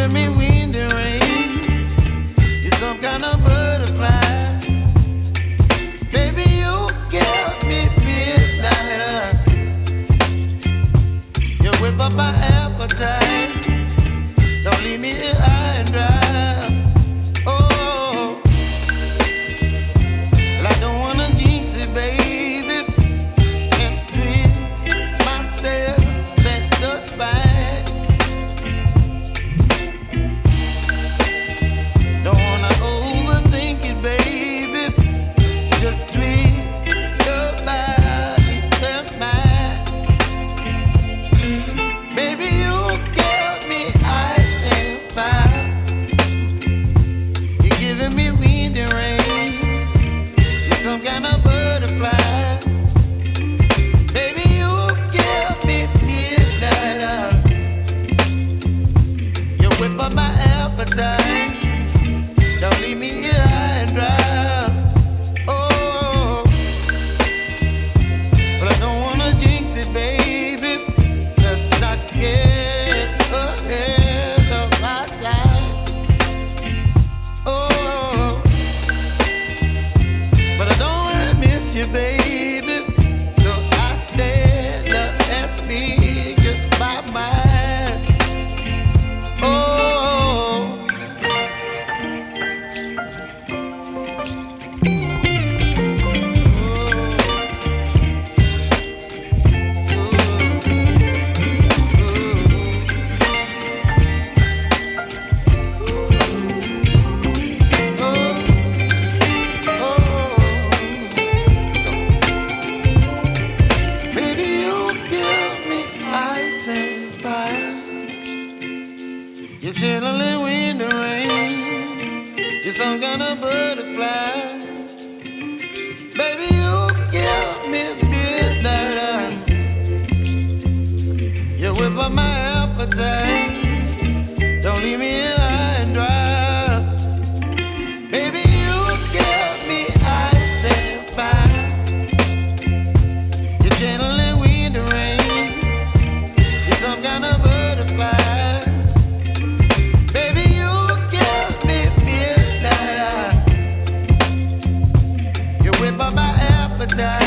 giving me wind and rain. You're some kind of butterfly. Baby, you give me midnight. You whip up my appetite. Don't leave me here high and dry. Oh, well, I don't wanna jinx it, baby, and twist myself at the spine. Don't wanna overthink it, baby. It's just twist your body and mine. Baby, you give me ice and fire. You're giving me wind and rain. You're some kind of butterfly. Baby, you give me midnight. You whip up my appetite. Don't leave me here high and dry. Oh, but I don't wanna jinx it, baby. Let's not get ahead of my time. Oh, but I don't wanna miss you, baby. So I stand up and speak my mind. Oh. Baby, you give me ice and fire. You're chilling wind and rain. You're some kind of butterfly. Baby, you give me midnight. You whip up my appetite. Don't leave me here high and dry. Baby, you give me ice and fire. You're channeling wind and rain. You're some kind of butterfly. Baby, you give me midnight. You whip up my appetite.